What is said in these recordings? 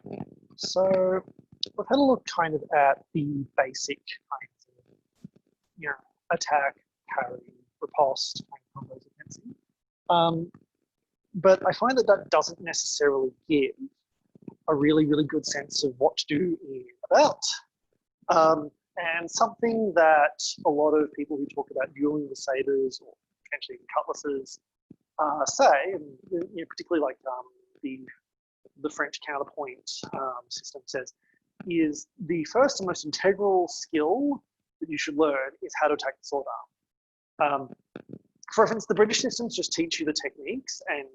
Right. So we've had a look kind of at the basic kinds of, attack, parry, riposte, kind of combos of fencing. But I find that that doesn't necessarily give a really, really good sense of what to do in a belt. And something that a lot of people who talk about dueling with sabers or potentially even cutlasses say, and particularly like the French counterpoint system says, is the first and most integral skill that you should learn is how to attack the sword arm. For instance, the British systems just teach you the techniques, and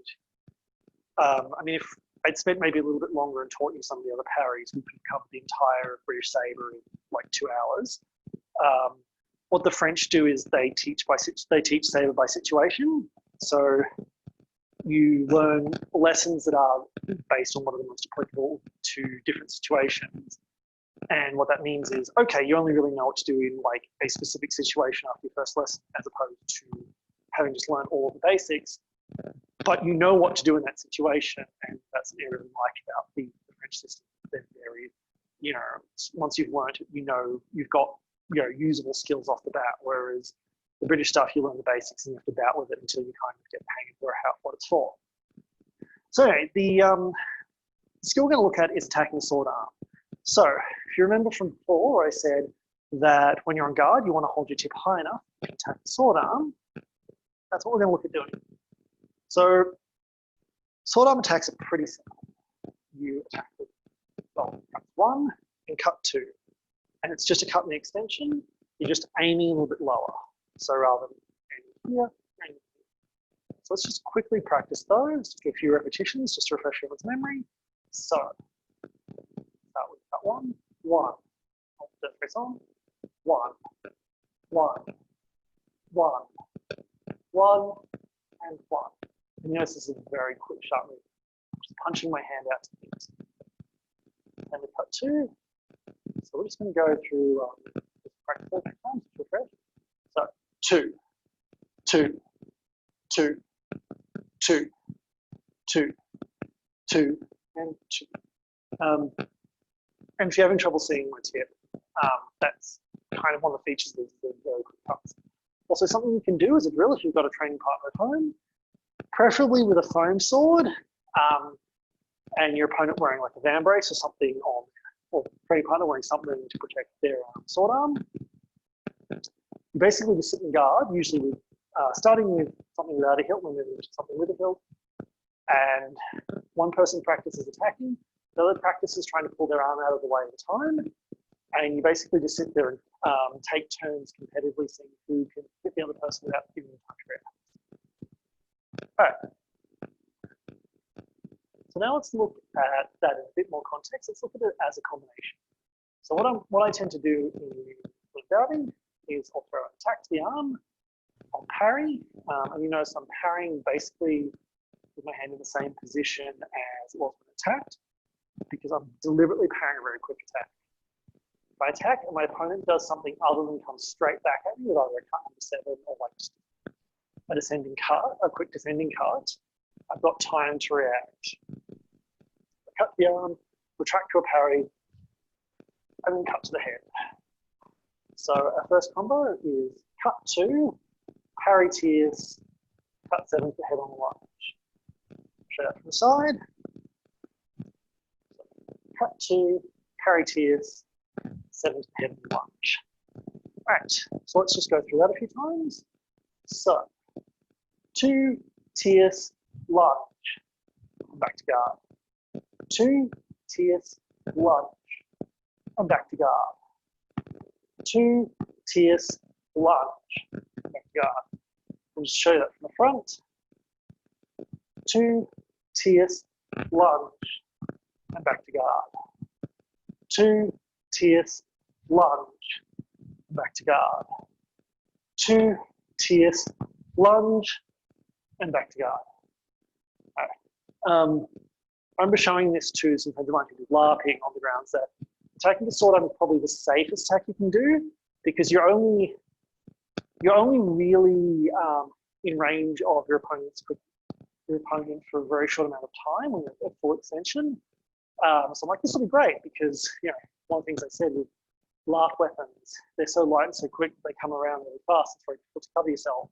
I mean, if I'd spent maybe a little bit longer and taught you some of the other parries, we could cover the entire British saber in like 2 hours. What the French do is they teach saber by situation. So you learn lessons that are based on what are the most applicable to different situations. And what that means is, okay, you only really know what to do in like a specific situation after your first lesson, as opposed to having just learned all of the basics, but you know what to do in that situation. And that's an area I really like about the French system. They're very, once you've learned it, you've got, usable skills off the bat, whereas the British stuff, you learn the basics and you have to bat with it until you kind of get the hang of what it's for. So anyway, the skill we're going to look at is attacking the sword arm. So if you remember from before, I said that when you're on guard, you want to hold your tip high enough to attack the sword arm. That's what we're going to look at doing. So sword arm attacks are pretty simple. You attack with, cut 1 and cut 2. And it's just a cut and the extension. You're just aiming a little bit lower. So rather than aiming here, aiming here. So let's just quickly practice those, just do a few repetitions, just to refresh everyone's memory. So start with cut 1, 1. Don't press on. 1, 1, 1, 1, and 1. And you notice this is a very quick, sharp move. Just punching my hand out to things. And we cut 2. So we're just going to go through practice a few times to refresh. So 2, 2, 2, 2, 2, 2, and 2. And if you're having trouble seeing my tip, that's kind of one of the features of these very quick cuts. Also, something you can do as a drill if you've got a training partner at home, preferably with a foam sword, and your opponent wearing like a van brace or something on, or training partner wearing something to protect their sword arm. You basically just sit in guard, usually with starting with something without a hilt and moving to something with a hilt. And one person practices attacking, the other practices trying to pull their arm out of the way at a time. And you basically just sit there and take turns competitively, seeing who can hit the other person without giving them time to react. All right. So now let's look at that in a bit more context. Let's look at it as a combination. So what I tend to do in guarding is I'll throw an attack to the arm, I'll parry, and you notice I'm parrying basically with my hand in the same position as it was when attacked, because I'm deliberately parrying a very quick attack. If I attack and my opponent does something other than come straight back at me with either a cut number 7 or like just a descending cut, a quick descending cut, I've got time to react. I cut the arm, retract to a parry, and then cut to the head. So our first combo is cut 2, parry tierce, cut 7 to the head on the lunge. Straight out from the side. So cut 2, parry tierce, 7 to the head on the lunge. All right, so let's just go through that a few times. So 2, tierce, lunge, back to guard. 2, tierce, lunge, and back to guard. 2, tierce, lunge, back to guard. I'll just show you that from the front. 2, tierce, lunge, and back to guard. 2, tierce, lunge, and back to guard. 2, tierce, lunge, and back to guard. Right. I remember showing this to some friends of mine who were LARPing on the grounds that attacking the sword arm is probably the safest attack you can do, because you're only really in range of your opponent for a very short amount of time when you're at full extension. So I'm like, this will be great because, you know, one of the things I said with laugh weapons, they're so light and so quick, they come around really fast, it's very difficult to cover yourself.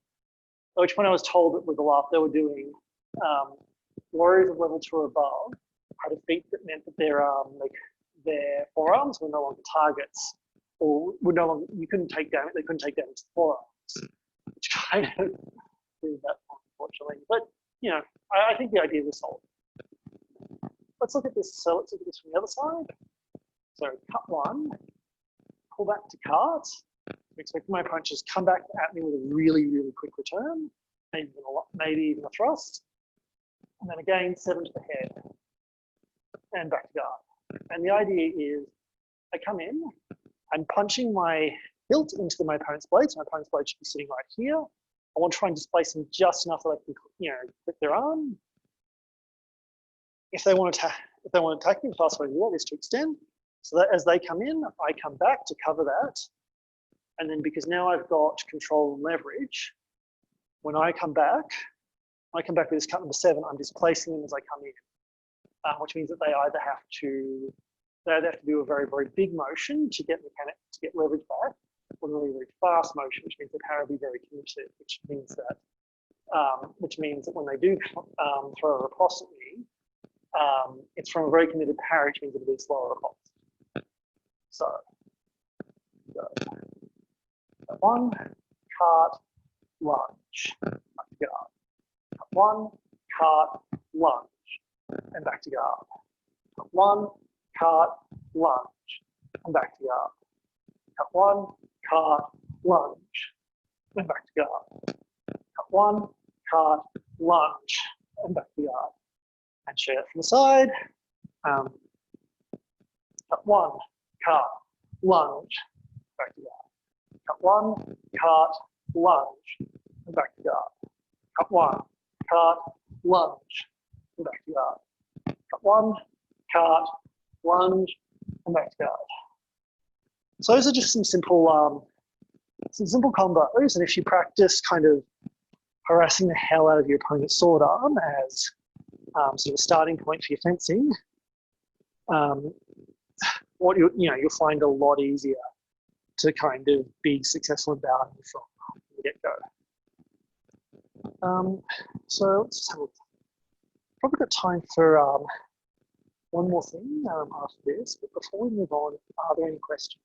At which point I was told that with the laugh they were doing, warriors of level 2 or above had a feat that meant that their forearms were no longer targets, or would no longer, you couldn't take damage, they couldn't take damage to the forearms, which kind of proved that point, unfortunately. But, you know, I think the idea was solid. Let's look at this. So let's look at this from the other side. So cut 1, pull back to cart. Expect my opponent to just come back at me with a really, really quick return, maybe even a thrust. And then again, 7 to the head and back to guard. And the idea is I come in, I'm punching my hilt into my opponent's blade. So my opponent's blade should be sitting right here. I want to try and displace them just enough that I can, you know, clip their arm. If they want to attack me, the fast way to do that is to extend. So that as they come in, I come back to cover that. And then because now I've got control and leverage, when I come back with this cut number 7, I'm displacing them as I come in, which means that they either have to do a very, very big motion to get leverage back, or a really, really fast motion, which means the power will be very committed, which means that when they do throw a riposte at me, it's from a very committed parry, which means it'll be slower riposte. So, go. 1, cart, lunge, back to guard. 1, cart, lunge, and back to guard. 1, cart, lunge, and back to guard. 1, cart, lunge, and back to guard. 1, cart, lunge, and back to guard. And share it from the side. 1, cart, lunge, back to guard. 1, cart, lunge, and back to guard. 1, cart, lunge, and back to guard. 1, cart, lunge, and back to guard. So those are just some simple combos, and if you practice kind of harassing the hell out of your opponent's sword arm as sort of a starting point for your fencing, you'll find a lot easier to kind of be successful in battling from the get-go. So let's just have a look. Probably got time for one more thing after this, but before we move on, are there any questions?